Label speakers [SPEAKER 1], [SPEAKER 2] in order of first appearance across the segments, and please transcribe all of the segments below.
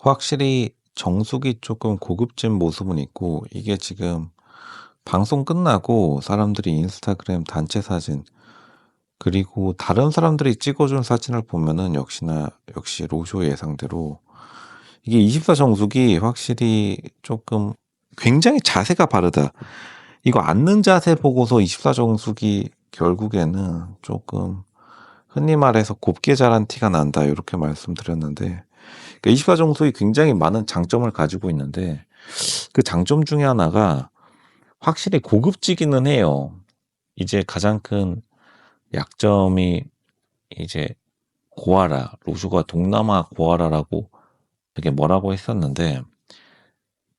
[SPEAKER 1] 확실히 정숙이 조금 고급진 모습은 있고, 이게 지금 방송 끝나고 사람들이 인스타그램 단체 사진, 그리고 다른 사람들이 찍어준 사진을 보면은 역시 로쇼 예상대로 이게 24 정숙이 확실히 조금 굉장히 자세가 바르다. 이거 앉는 자세 보고서 24 정숙이 결국에는 조금 흔히 말해서 곱게 자란 티가 난다, 이렇게 말씀드렸는데, 그러니까 24 정숙이 굉장히 많은 장점을 가지고 있는데, 그 장점 중에 하나가 확실히 고급지기는 해요. 이제 가장 큰 약점이 이제 고아라, 로쇼가 동남아 고아라라고 되게 뭐라고 했었는데,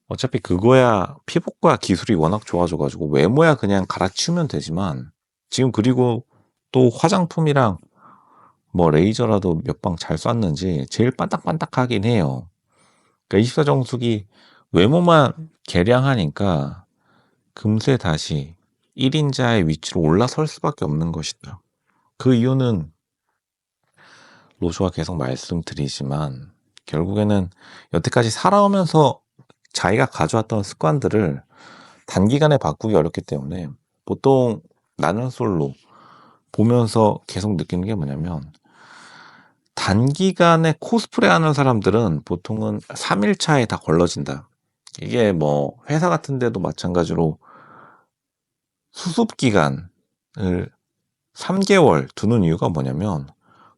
[SPEAKER 1] 어차피 그거야 피부과 기술이 워낙 좋아져가지고 외모야 그냥 갈아치우면 되지만, 지금 그리고 또 화장품이랑 뭐 레이저라도 몇 방 잘 쐈는지 제일 반딱반딱하긴 해요. 그러니까 24 정숙이 외모만 개량하니까 금세 다시 1인자의 위치로 올라설 수밖에 없는 것이다. 그 이유는 로쇼가 계속 말씀드리지만, 결국에는 여태까지 살아오면서 자기가 가져왔던 습관들을 단기간에 바꾸기 어렵기 때문에, 보통 나는 솔로 보면서 계속 느끼는 게 뭐냐면, 단기간에 코스프레 하는 사람들은 보통은 3일차에 다 걸러진다. 이게 뭐 회사 같은 데도 마찬가지로 수습 기간을 3개월 두는 이유가 뭐냐면,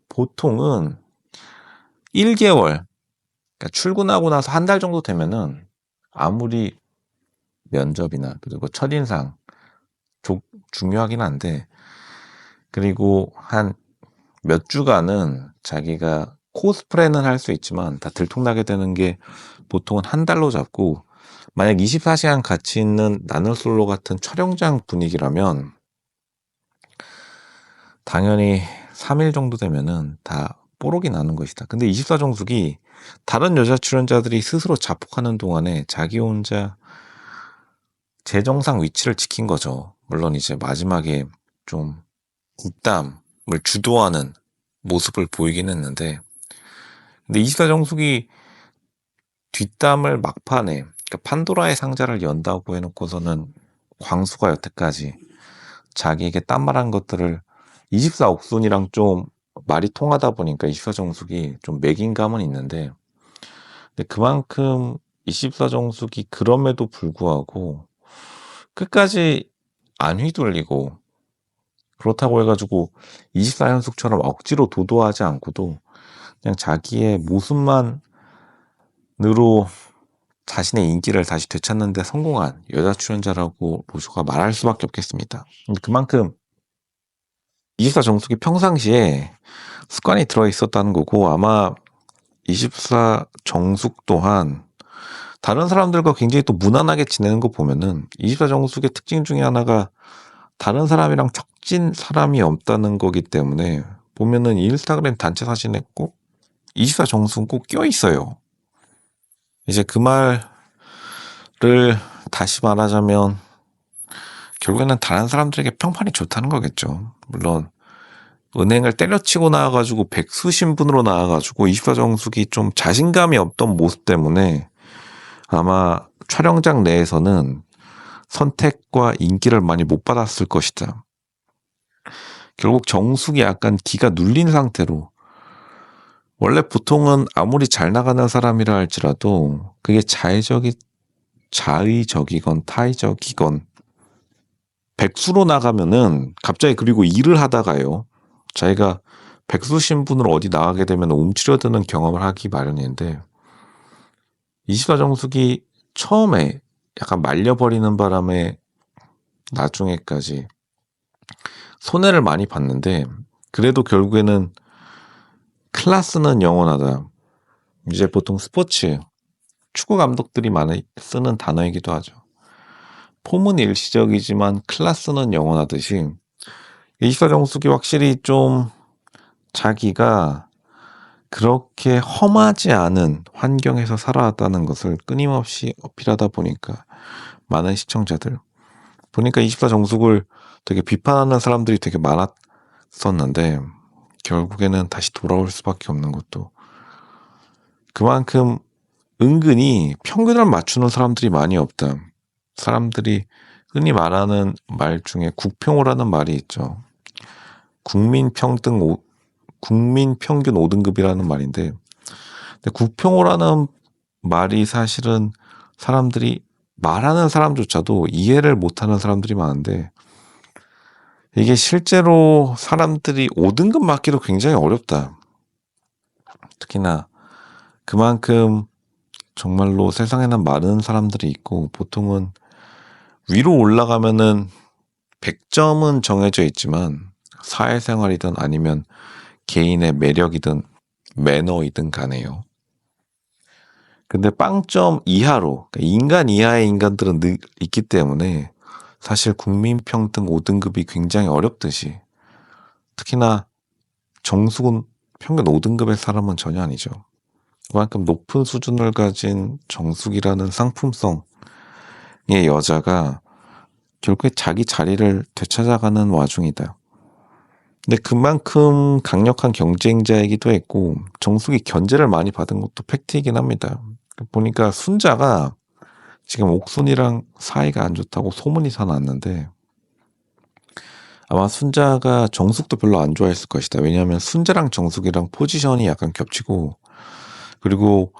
[SPEAKER 1] 보통은 1개월, 그러니까 출근하고 나서 한 달 정도 되면은 아무리 면접이나 그리고 첫인상 중요하긴 한데, 그리고 한 몇 주간은 자기가 코스프레는 할 수 있지만 다 들통나게 되는 게 보통은 한 달로 잡고, 만약 24시간 같이 있는 나는 솔로 같은 촬영장 분위기라면 당연히 3일 정도 되면은 다 뽀록이 나는 것이다. 근데 24 정숙이 다른 여자 출연자들이 스스로 자폭하는 동안에 자기 혼자 재정상 위치를 지킨 거죠. 물론 이제 마지막에 좀 뒷담을 주도하는 모습을 보이긴 했는데, 근데 24 정숙이 뒷담을 막판에, 그러니까 판도라의 상자를 연다고 해놓고서는 광수가 여태까지 자기에게 딴말한 것들을 24 옥순이랑 좀 말이 통하다 보니까 24 정숙이 좀 매긴감은 있는데, 근데 그만큼 24 정숙이 그럼에도 불구하고 끝까지 안 휘둘리고, 그렇다고 해가지고 24연속처럼 억지로 도도하지 않고도 그냥 자기의 모습만으로 자신의 인기를 다시 되찾는 데 성공한 여자 출연자라고 로쇼가 말할 수밖에 없겠습니다. 근데 그만큼 24 정숙이 평상시에 습관이 들어있었다는 거고, 아마 24 정숙 또한 다른 사람들과 굉장히 또 무난하게 지내는 거 보면은, 24 정숙의 특징 중에 하나가 다른 사람이랑 척진 사람이 없다는 거기 때문에, 보면은 인스타그램 단체 사진에 꼭 24 정숙은 꼭 껴있어요. 이제 그 말을 다시 말하자면 결국에는 다른 사람들에게 평판이 좋다는 거겠죠. 물론 은행을 때려치고 나와가지고 백수 신분으로 나와가지고 24 정숙이 좀 자신감이 없던 모습 때문에 아마 촬영장 내에서는 선택과 인기를 많이 못 받았을 것이다. 결국 정숙이 약간 기가 눌린 상태로, 원래 보통은 아무리 잘 나가는 사람이라 할지라도 그게 자의적이건 타의적이건 백수로 나가면은 갑자기, 그리고 일을 하다가요, 자기가 백수 신분으로 어디 나가게 되면 움츠려드는 경험을 하기 마련인데, 24 정숙이 처음에 약간 말려버리는 바람에 나중에까지 손해를 많이 봤는데, 그래도 결국에는 클래스는 영원하다. 이제 보통 스포츠 축구 감독들이 많이 쓰는 단어이기도 하죠. 폼은 일시적이지만 클래스는 영원하듯이 24 정숙이 확실히 좀 자기가 그렇게 험하지 않은 환경에서 살아왔다는 것을 끊임없이 어필하다 보니까 많은 시청자들, 보니까 24 정숙을 되게 비판하는 사람들이 되게 많았었는데, 결국에는 다시 돌아올 수밖에 없는 것도 그만큼 은근히 평균을 맞추는 사람들이 많이 없다. 사람들이 흔히 말하는 말 중에 국평호라는 말이 있죠. 국민 평균 5등급이라는 말인데, 근데 국평호라는 말이 사실은 사람들이 말하는 사람조차도 이해를 못하는 사람들이 많은데, 이게 실제로 사람들이 5등급 맞기도 굉장히 어렵다. 특히나 그만큼 정말로 세상에는 많은 사람들이 있고, 보통은 위로 올라가면은 100점은 정해져 있지만 사회생활이든 아니면 개인의 매력이든 매너이든 간에요. 근데 빵점 이하로, 그러니까 인간 이하의 인간들은 있기 때문에 사실 국민평등 5등급이 굉장히 어렵듯이, 특히나 정수군 평균 5등급의 사람은 전혀 아니죠. 그만큼 높은 수준을 가진 정숙이라는 상품성의 여자가 결국에 자기 자리를 되찾아가는 와중이다. 근데 그만큼 강력한 경쟁자이기도 했고 정숙이 견제를 많이 받은 것도 팩트이긴 합니다. 보니까 순자가 지금 옥순이랑 사이가 안 좋다고 소문이 다 났는데, 아마 순자가 정숙도 별로 안 좋아했을 것이다. 왜냐하면 순자랑 정숙이랑 포지션이 약간 겹치고, 그리고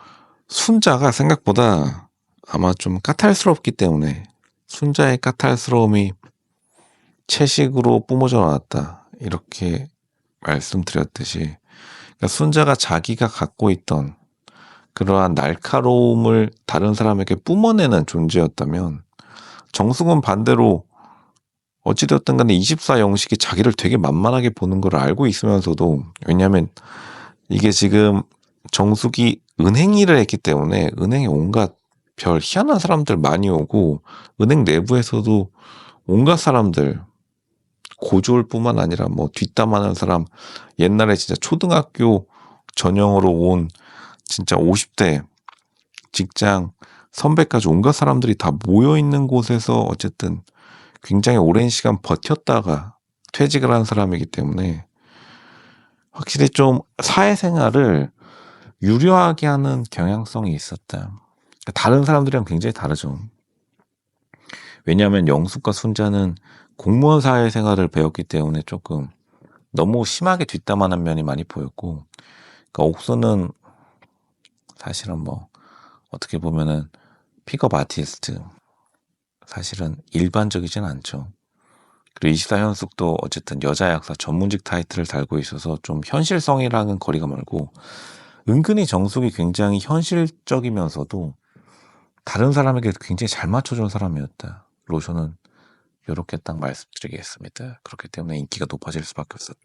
[SPEAKER 1] 순자가 생각보다 아마 좀 까탈스럽기 때문에 순자의 까탈스러움이 채식으로 뿜어져 나왔다, 이렇게 말씀드렸듯이, 그러니까 순자가 자기가 갖고 있던 그러한 날카로움을 다른 사람에게 뿜어내는 존재였다면, 정숙은 반대로 어찌되었든 간에 24영식이 자기를 되게 만만하게 보는 걸 알고 있으면서도, 왜냐하면 이게 지금 정숙이 은행 일을 했기 때문에 은행에 온갖 별 희한한 사람들 많이 오고, 은행 내부에서도 온갖 사람들, 고졸뿐만 아니라 뭐 뒷담하는 사람, 옛날에 진짜 초등학교 전형으로 온 진짜 50대 직장 선배까지 온갖 사람들이 다 모여 있는 곳에서 어쨌든 굉장히 오랜 시간 버텼다가 퇴직을 한 사람이기 때문에 확실히 좀 사회생활을 유려하게 하는 경향성이 있었다. 다른 사람들이랑 굉장히 다르죠. 왜냐하면 영숙과 순자는 공무원 사회생활을 배웠기 때문에 조금 너무 심하게 뒷담화하는 면이 많이 보였고, 그러니까 옥수는 사실은 뭐 어떻게 보면은 픽업 아티스트, 사실은 일반적이진 않죠. 그리고 24현숙도 어쨌든 여자 약사 전문직 타이틀을 달고 있어서 좀 현실성이랑은 거리가 멀고, 은근히 정숙이 굉장히 현실적이면서도 다른 사람에게 굉장히 잘 맞춰준 사람이었다. 로션은 이렇게 딱 말씀드리겠습니다. 그렇기 때문에 인기가 높아질 수밖에 없었다.